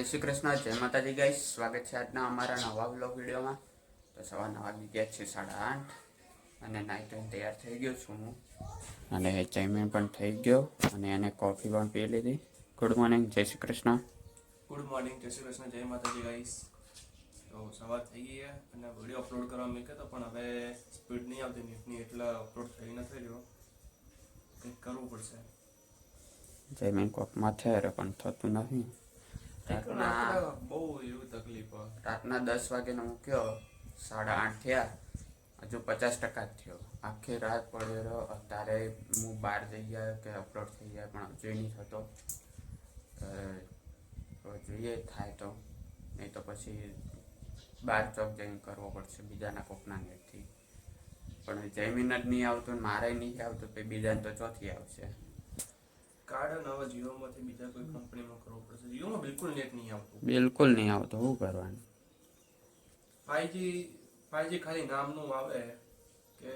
શ્રી કૃષ્ણ, જય માતાજી ગાઈસ. સ્વાગત છે આજના અમારા નવા વ્લોગ વિડીયોમાં. તો સવારના વાગી ગયા છે 8:30 અને નાઈ ધોઈને તૈયાર થઈ ગયો છું હું, અને જમીન પણ થઈ ગયો અને એને કોફી પણ પી લીધી. ગુડ મોર્નિંગ, જય શ્રી કૃષ્ણ. ગુડ મોર્નિંગ, જય શ્રી કૃષ્ણ, જય માતાજી ગાઈસ. તો સવાર થઈ ગઈ છે અને વિડીયો અપલોડ કરવા મૂક્યો તો પણ હવે સ્પીડ નહીં આવતી નેટની, એટલે અપલોડ થઈ નથી રહ્યો. કંઈક કરવું પડશે. જમીન કોફમાં થયા પણ થતું નથી. બહુ એવું તકલીફ. રાતના 10 વાગ્યાનો મૂક્યો, 8:30 થયા, હજુ 50% જ થયો. આખી રાત પડ્યો રહ્યો. અત્યારે હું બહાર જઈ ગયા કે અપલોડ થઈ જાય પણ હજુ નહીં થતો. જોઈએ થાય તો, નહીં તો પછી બાર ચોક જઈને કરવો પડશે બીજાના કોકના નેટથી. પણ જમીન જ નહીં આવતું, મારે નહીં આવતું, તો બીજાને તો ચોથી આવશે. કાર્ડ હવે જીઓમાંથી બીજા કોઈ કંપનીમાં કરવું પડશે. જીઓમાં બિલકુલ નેટ નહીં આવતું, બિલકુલ નહીં આવતું. શું કરવાનું? 5G ખાલી નામનું આવે કે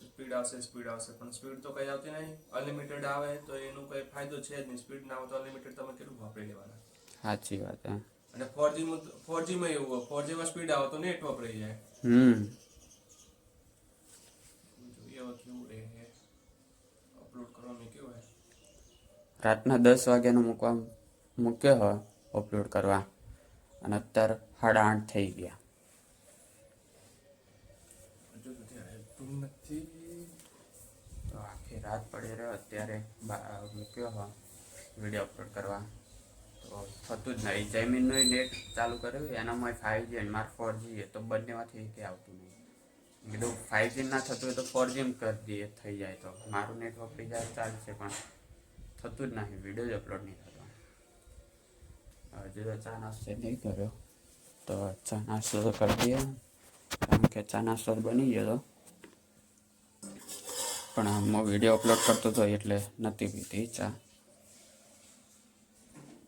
સ્પીડ આવશે પણ સ્પીડ તો કઈ આવતી નહીં. અનલિમિટેડ આવે તો એનું કઈ ફાયદો છે જ નહીં. સ્પીડ ના આવે તો અનલિમિટેડ તમે કેટલું વાપરી લેવાના? સાચી વાત. હે. અને 4G માં એવું હોય, 4G માં સ્પીડ આવે તો નેટ વપરાઈ જાય. જોઈએ હવે કેવું રહે. અપલોડ કરવાનું કેવું હોય. રાતના 10 વાગ્યાનો મૂક્યો હોય અપલોડ કરવા, અને અત્યારે 8:30 થઈ ગયા. હજુ સુધી આવતું નથી. તો આખી રાત પડી રહ્યો. અત્યારે મૂક્યો હોય વિડીયો અપલોડ કરવા, તો થતું જ નહીં. જમીનનું નેટ ચાલુ કર્યું, એનામાં 5G અને મારે 4G તો બંનેમાંથી કે આવતું નહીં. કીધું 5G ના થતું હોય તો 4G કરી દઈએ, થઈ જાય તો મારું નેટ વપરી જાય ચાલશે, પણ થતું જ નહીં. વિડીયો જ અપલોડ નહીં થતો. હજુ તો ચા નાસ્તો નહીં કર્યો, તો ચા નાસ્તો તો કરી દઈએ, કારણ કે ચા નાસ્તો બની ગયો હતો. પણ હું વિડીયો અપલોડ કરતો હતો એટલે નથી પીધી ચા.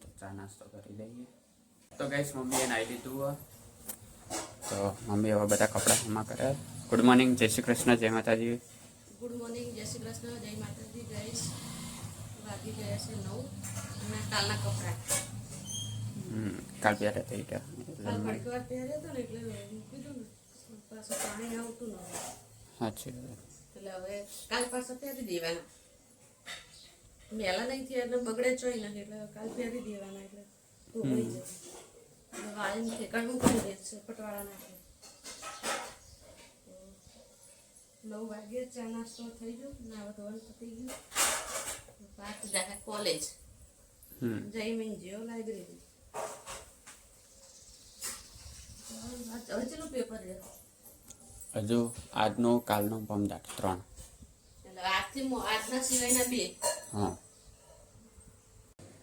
તો ચા નાસ્તો કરી લઈએ. તો ગાઈસ, મમ્મીએ નાહી લીધું. તો મમ્મી હવે બધા કપડાં જમા કરે. ગુડ મોર્નિંગ, જય શ્રી કૃષ્ણ, જય માતાજી. ગુડ મોર્નિંગ, જય શ્રી કૃષ્ણ, જય માતાજી. ગાઈસ વાગી ગયા છે 9 અને કાલના કપડાં કાલ પહેરે થઈ ગયા. કાલ ઘડીક વાર પહેર્યો હતો ને એટલે મૂકી દઉં ને, પાછું પાણી આવતું ન હોય. સાચી વાત. એટલે હવે કાલ પાછા પહેરી દેવાના. મેલા નહીં થયા એટલે બગડે ચોઈ નથી, એટલે કાલ પહેરી દેવાના, એટલે ધોવાઈ જાય. એટલે વાળીને ઠેકાણું કરી દે છે પટવાળા નાખે. 9 વાગે ચા નાસ્તો થઈ ગયો, નાવા ધોવાનું પતી ગયું. પાછ જાય કોલેજ. જઈમીન જીઓ લાઇબ્રેરી. હવે ચેલું પેપર છે? હજુ આજનો, કાલનો, પમદાટ 3. એટલે આજના સિવાયના 2. હા.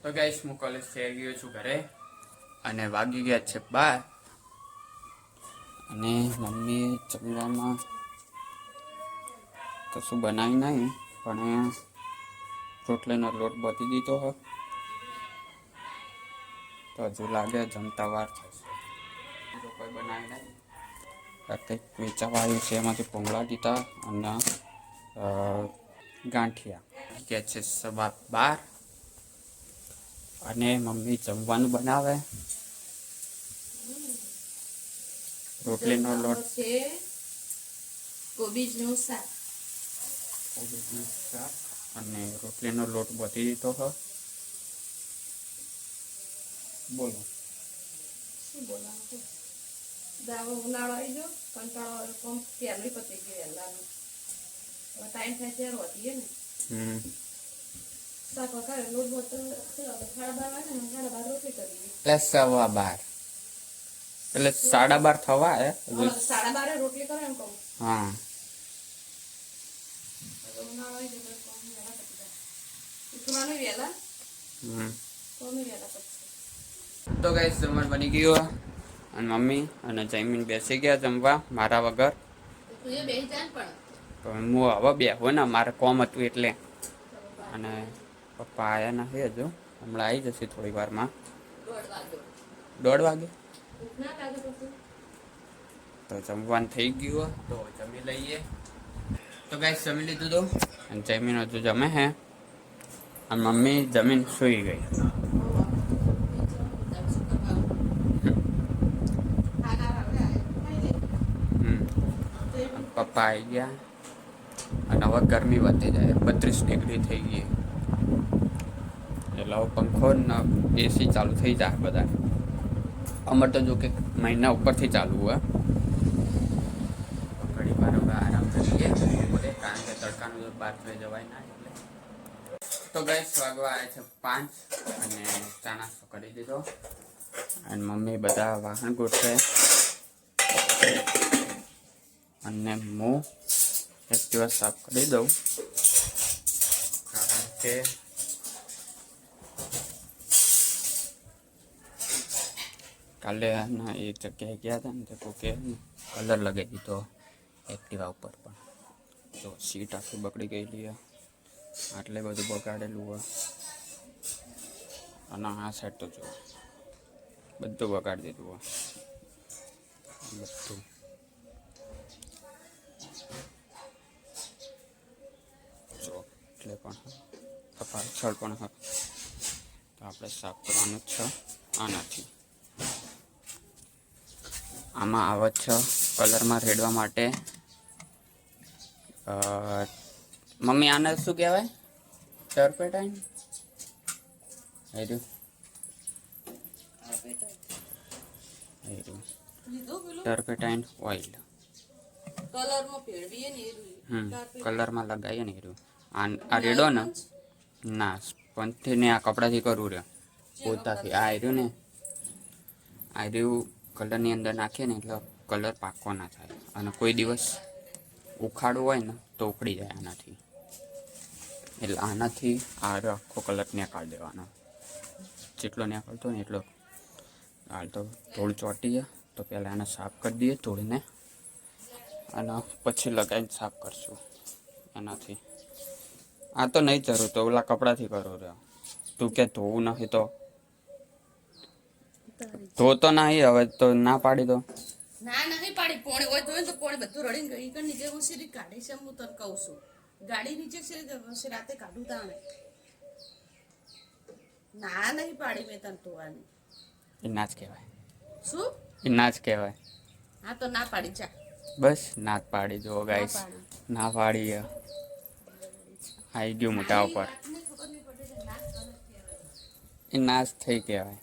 તો ગાઈસ, હું કોલેજથી આવી ગયો છું ઘરે, અને વાગી ગયા છે 12. અને મમ્મી જમવામાં કશું બનાવી નહીં, પણ રોટલીનો લોટ બાંધી દીધો હોય, તો હજુ લાગે જમતા વાર થશે. બીજો કોઈ બનાવી નહીં. કંઈક વેચાવા આવ્યું છે, એમાંથી પોંગળા દીધા અને ગાંઠિયા. કે છે 12:15, અને મમ્મી જમવાનું બનાવે. રોટલીનો લોટ છે કોબીજનું શાક. કોબીજનું શાક અને રોટલીનો લોટ બાંધી દીધો હોય. બોલો શું બોલાવું? દાવો ઉનાળો આવી ગયો, કંટાળો કોમ ક્યારની પતી ગયો વહેલાનું. હવે ટાઈમ થાય ત્યારે વધીએ ને. શાક વખાવે લોટ બોતો 12:30 વાગે ને 12:30 રોટલી કરી. એટલે 12:15, એટલે 12:30 થવા હે. 12:30 રોટલી કરે એમ કહું. હા. ઉનાળો આવી ગયો કોમ વહેલા પતી જાય. ઉઠવાનું વહેલા, કોમ વહેલા પછી. તો ગાઈસ, જમવાનું બની ગયું, અને મમ્મી અને જમીન બેસી ગયા જમવા મારા વગર. તું એ બેસી જાય પણ. તો હું હવે બેહો ને, મારે કોમ હતું એટલે. અને પપ્પા આવ્યા નથી હજુ, હમણાં આવી જશે થોડી વારમાં. 1:30 વાગે. તો જમવાનું થઈ ગયું, તો જમી લઈએ. તો ગાઈસ, જમી લીધું તો, અને જમીન હજુ જમે હે, અને મમ્મી જમીન સૂઈ ગઈ. પપ્પા આવી ગયા અને હવે ગરમી વધતી જાય 32 ડિગ્રી થઈ ગઈ એટલે હવે પંખો ને એસી ચાલુ થઈ જાય બધા અમારે તો જો કે મહિના ઉપરથી ચાલુ હોય ઘડી વાર હવે આરામ કરીએ કારણ કે તડકાનું જો 12 વાગે જવાય ના એટલે તો ગાઈસ વાગવા આવે છે 5 અને ચા નાસ્તો કરી દીધો અને મમ્મી બધા વાહન ગોઠવે અને હું એક દિવસ સાફ કરી દઉં કારણ કે કાલે એ જગ્યાએ ગયા હતા ને તો કે કલર લગાવી દીધો એક્ટિવા ઉપર પણ તો સીટ આખી બગડી ગયેલી આટલે બધું બગાડેલું હોય અને આ સાઈડ તો જો બધું બગાડી દીધું હોય બધું જો એટલે પણ પાછળ પણ તો આપણે સાફ કરવાનું જ છે આનાથી આમાં આવે છે કલરમાં રેડવા માટે મમ્મી આને શું કહેવાય ટર્પેટાઇન ટર્પેટાઇન ઓઇલ કલરમાં લગાવીએ ને એરું આ રેડો ને ના સ્પંજથી ને આ કપડાથી કરવું રહ્યો પોતાથી આ આર્યું ને આર્યું કલરની અંદર નાખીએ ને એટલે કલર પાકો ના થાય અને કોઈ દિવસ ઉખાડવું હોય ને તો ઉખડી જાય આનાથી એટલે આનાથી આખો કલર નીકાળી દેવાનો જેટલો નીકળતો ને એટલો હાલ તો થોડું ચોંટીએ તો પહેલાં એને સાફ કરી દઈએ થોડીને અને પછી લગાવીને સાફ કરશું એનાથી આ તો નહીં જરૂર તો ઓલા કપડાથી કરો રહ્યો તું કે ધોવું નથી તો નહીં હવે તો ના પાડી દો ના નહીં પાડી પોણી હોય તો પોણી બધું રડીને ગઈ કે નીચે હું સીધી કાઢી છે હું તને કહું છું ગાડી નીચે છે રાતે કાઢું તાણે ના નહીં પાડી મેં તને ધોવાની એ ના જ કહેવાય શું એ ના જ કહેવાય હા તો ના પાડી જા બસ ના જ પાડી દો ગાઈસ ના પાડી આવી ગયું મોટા ઉપર એ નાશ થઈ કહેવાય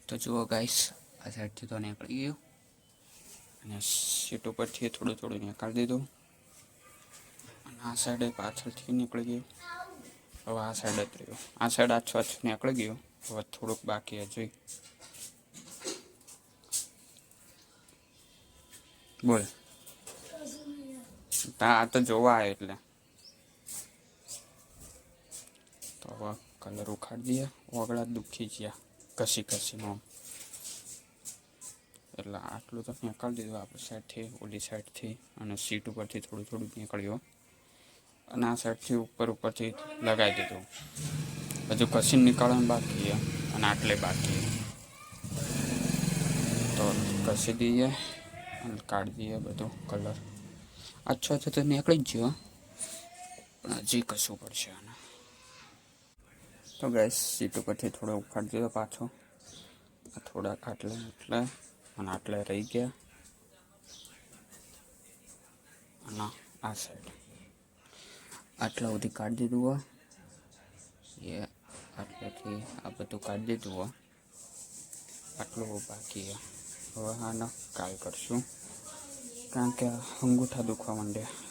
તો જુઓ ગાઈસ આ સાઈડથી તો નીકળી ગયું અને સીટ ઉપરથી થોડું થોડું નીકાળી દીધું અને આ સાઈડે પાછળથી નીકળી ગયું હવે આ સાઈડ જ રહ્યું આ સાઈડ આછું આછું નીકળી ગયું હવે થોડુંક બાકી હજુ બોલ આ તો જોવા આવે એટલે તો હવે કલર ઉખાડી દઈએ ઓગળા દુખી ગયા કસી કસીમાં એટલે આટલું તો નીકાળી દીધું આપણી સાઈડથી ઓલી સાઈડથી અને સીટ ઉપરથી થોડું થોડું નીકળ્યું અને આ સાઈડથી ઉપરથી લગાવી દીધું હજુ કસી નીકાળવાનું બાકી અને આટલે બાકી તો કસી દઈએ અને કાઢી દઈએ બધો કલર આછો તો નીકળી જ ગયો પણ હજી કશું પડશે આને તો ગેસ સીટ ઉપરથી થોડો ઉખાડી દીધો પાછો થોડાક આટલે એટલે અને આટલે રહી ગયા અને આ સાઈડ આટલા સુધી કાઢી દીધું હોય એ આટલેથી આ બધું કાઢી દીધું હોય આટલું બાકી હવે આનો કાલ કરશું કારણ કે અંગૂઠા દુખવા માંડ્યા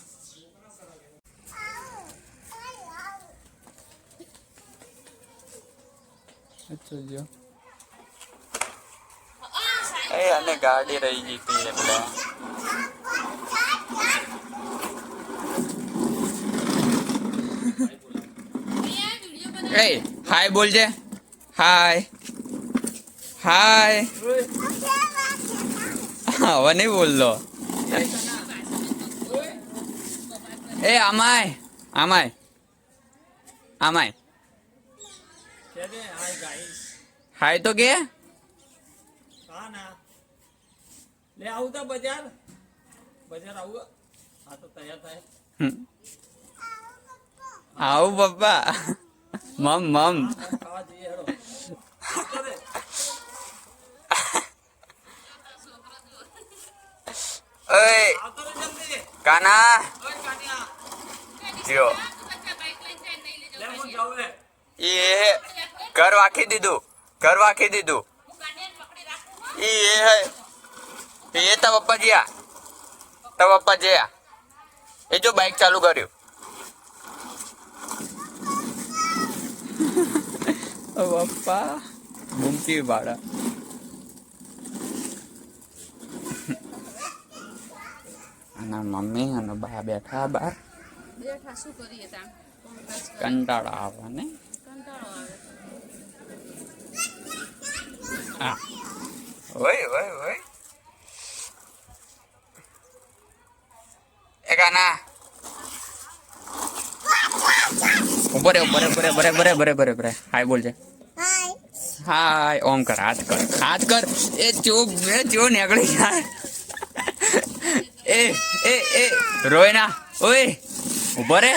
અને ગાડી રહી ગઈ હતી એટલે એ હાય બોલજે હાય હાય હવે નહીં બોલલો એ આમાય આમાય આમાય હાય તો કે લે આવું તો બજાર આવું હા તો તૈયાર થાય આવું પપ્પા મમ મમ ખાવા જઈએ હેડો ઓય આવતો રે જલ્દી કાના ઓય કાનિયા જો લે હું જાઉં લે એ ઘર વાખી દીધું એ હે એ તા પપ્પા જ્યા એ જો બાઇક ચાલુ કર્યું પપ્પા બૂમતી બાળા અને મમ્મી અને બા બેઠા બહાર બેઠા શું કરીએ તાણ કંટાળો આવે ને કંટાળો આવે હા ઓય એ કાના બરે હાય બોલજે હાય ઓમ કર હાથ કર એ ચૂપ નીકળી જાય એ રોય ના ઓય ઉભો રે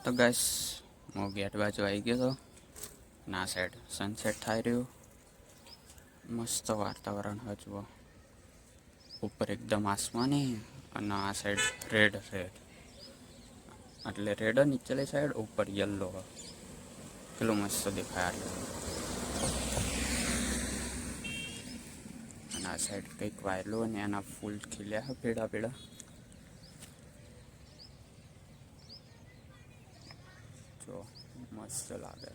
તો ગેસ હું ગેટ બાજુ આવી ગયો તો ના સાઈડ સનસેટ થઈ રહ્યું મસ્ત વાતાવરણ હજુ ઉપર એકદમ આસમાની અને આ સાઈડ રેડ એટલે રેડ નીચેલી સાઈડ ઉપર યલો કેટલું મસ્ત દેખાય અને આ સાઈડ કંઈક વાયેલું અને એના ફૂલ ખીલ્યા પીળા જો મસ્ત લાગે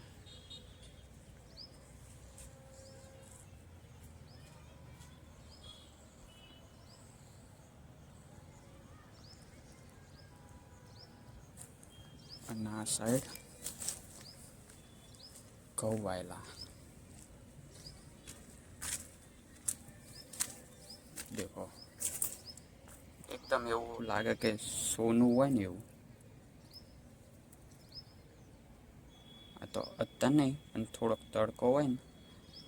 અને આ સાઈડ ઘઉં વાયેલા દેખો એકદમ એવું લાગે કે સોનું હોય ને એવું આ તો અત્યારે નહીં અને થોડોક તડકો હોય ને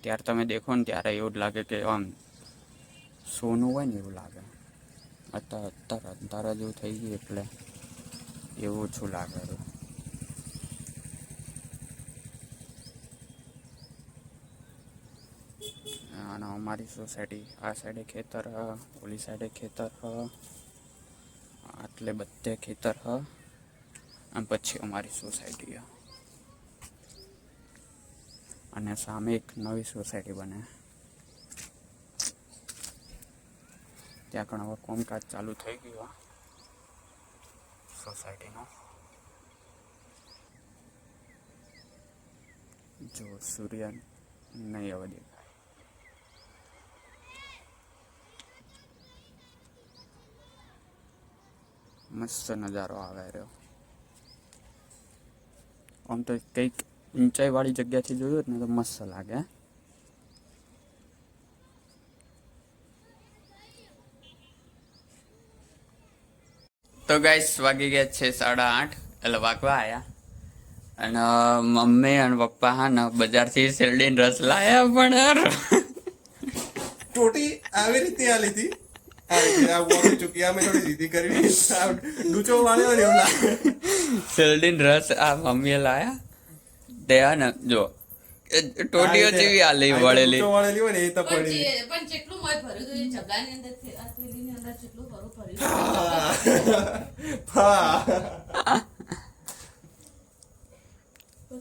ત્યારે તમે દેખો ને ત્યારે એવું જ લાગે કે આમ સોનું હોય ને એવું લાગે અત્યારે અંધારા જેવું થઈ ગયું એટલે એવું ઓછું લાગે અને અમારી સોસાયટી આ સાઈડે ખેતર હ ઓલી સાઈડે ખેતર હ આટલે બધે ખેતર હ અને પછી અમારી સોસાયટી અને સામે એક નવી સોસાયટી બને ત્યાં પણ હવે કામકાજ ચાલુ થઈ ગયું સોસાયટીનું જો સૂર્ય નહીં હવે દેખાય મસ્ત નજારો આવે રહ્યો આમ તો કંઈક ઊંચાઈવાળી જગ્યાથી જોયું ને તો મસ્ત લાગે તો ગાઈસ વાગી ગયા છે 8:30 એટલે વાગવા આવ્યા અને મમ્મી અને પપ્પા હા ને બજારથી શેરડીનો રસ લાયા પણ ટોટી આવી રીતે આલી હતી આ વોકી ચૂકી અમે થોડી સીધી કરી ડૂચો વાળ્યો ને એવું લાગે શેરડીનો રસ આ મમ્મીએ લાયા તે હા ને જો ટોટીઓ જેવી આલી વળેલી ડૂચો વાળેલી હોય ને એ તો પડી પણ જેટલું મોય ભર્યું હતું એ જબલાની અંદર આ થેલીની અંદર જેટલું ભર્યું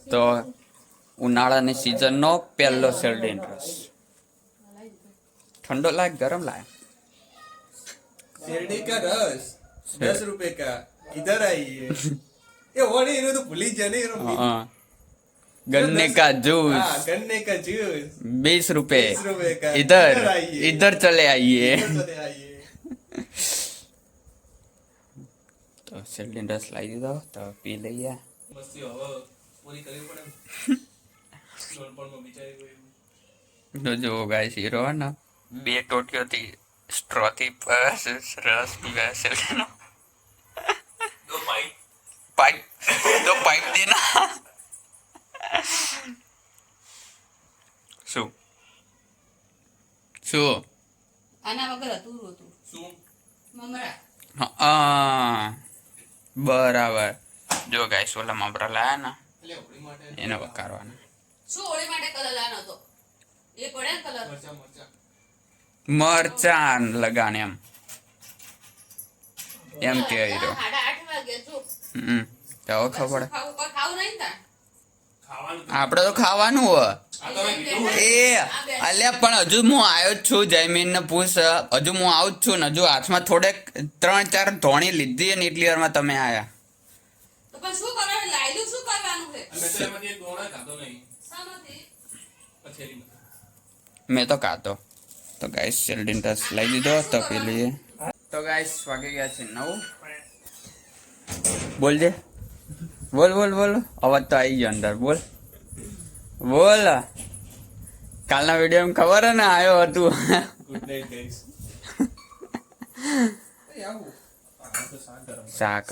તો ઉનાળાની સિઝનનો પહેલો શેરડીનો રસ ठंडो लाग गरम लाए शेरडी का रस 10 रुपए का इधर आइए ये वो नहीं तो भूल ही जाने गन्ने का जूस गन्ने का जूस 20 रुपए 20 रुपए का इधर चले आइए तो શેરડીનો રસ લાવી દીધો તો પી લઈએ મસ્તી હવે પૂરી કરવી પડે લોનપણમાં બિચારી તો જો ગાઈસ હીરો ને 2 ટોટીઓથી સ્ટ્રોથી રસ પીવા શેરડીનો दो पाइप देना શું આના વગર હતું શું મમરા હા બરાબર. જો ગાઈસ ઓલા મમરા લાયા ને એટલે હોળી માટે એને વઘારવાના. શું હોળી માટે કલર લાવવાનો હતો? એ પડે ને કલર. મરચા મરચાં લગાણ એમ કે રહ્યો. 8:30 વાગે જો. તો હવે ખબર શું ખાવું? કોઈ ખાવું નહીં ને તાર? ખાવાનું આપણે તો ખાવાનું હોય. આ તમે કીધું એ અલ્યા પણ હજુ હું આવ્યો જ છું. જયમીન ને પૂછ, હજુ હું આવું જ છું ને હજુ હાથમાં થોડેક 3-4 ધોણી લીધી ને એટલી વારમાં તમે આયા. તો પણ શું કરવાનું? લાયલું શું કરવાનું છે? અને તો એમાંથી એક દોણા ખાધો નહીં શામાંથી? પછી મેં તો ખાતો. તો ગાઈસ શેલ્ડિન ટચ લઈ દીધો તો પેલી. તો ગાઈસ વાગી ગયા છે 9. બોલજે. બોલ બોલ બોલ. અવાજ તો આવી ગયો અંદર. બોલ બોલ. કાલના વિડીયો ખબર હે ને આવ્યો હતું. ગુડ નાઈટ ગાઈસ આવું આ તો શાક ગરમ શાક.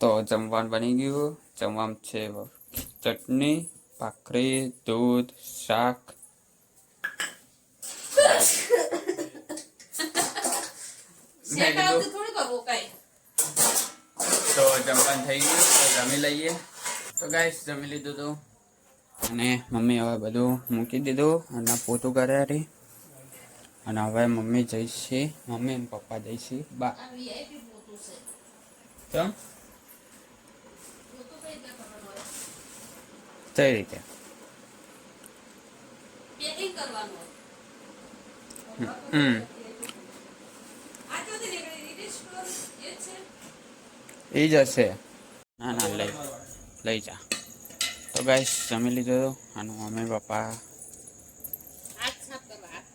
તો જમવાનું બની ગયું. જમવામાં છે ચટણી, ભાખરી, દૂધ, શાક. શેક આવતું થોડું કરવું કઈ. તો જમવાનું થઈ ગયું તો જમી લઈએ. તો ગાઈસ જમી લીધું હતું અને મમ્મી હવે બધું મૂકી દીધું અને પોતું કરે હતી. અને હવે મમ્મી જઈશે, મમ્મી અને પપ્પા જઈશે બા. આ VIP પોતું છે. કેમ? પોતું કઈ રીતે કરવાનું હોય? કઈ રીતે? પેકિંગ કરવાનું હોય. આ ચોથી નીકળી રીતિ સ્ટોર એ જ છે. એ જ હશે. ના ના લઈ જા. તો ગાઈસ જમી લીધું અને મમ્મી પપ્પા હાથ સાફ કરવા હાથ.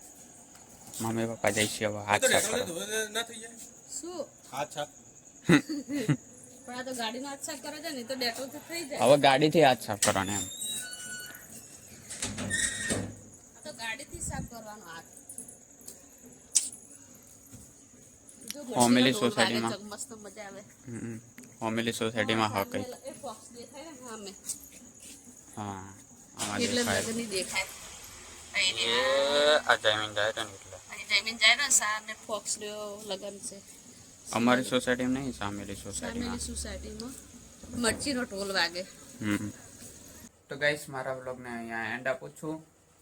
મમ્મી પપ્પા જઈશે હવે હાથ સાફ કરવા. ના થઈ જાય શું? હાથ છાપ પણ આ તો ગાડીનો હાથ સાફ કરો છે ને તો ડેટોલ થી થઈ જાય. હવે ગાડીથી હાથ સાફ કરવાનો એમ. આ તો ગાડીથી સાફ કરવાનો હાથ. જો Family મશીનનો ઢોલ વાગે society માં. છે, મસ્ત મજા આવે. ફેમિલી સોસાયટીમાં હા કઈ. એ બોક્સ દેખાય ને સામે. હા આમાં એટલે દેખાય. લગનની દેખાય. આ જમીન જાય તો ને એટલે અહીં જમીન જાય ને સામે ફોક્સ લગન છે. અમારી સોસાયટીમાં નહીં, સામેલી સામેની સોસાયટીમાં. સોસાયટીમાં મરચીનો ઢોલ વાગે. તો ગાઈસ મારા વ્લોગને અહીંયા એન્ડ આપું છું.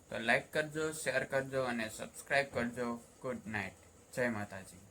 તો લાઈક કરજો, શેર કરજો અને સબસ્ક્રાઇબ કરજો. Good night. જય માતાજી.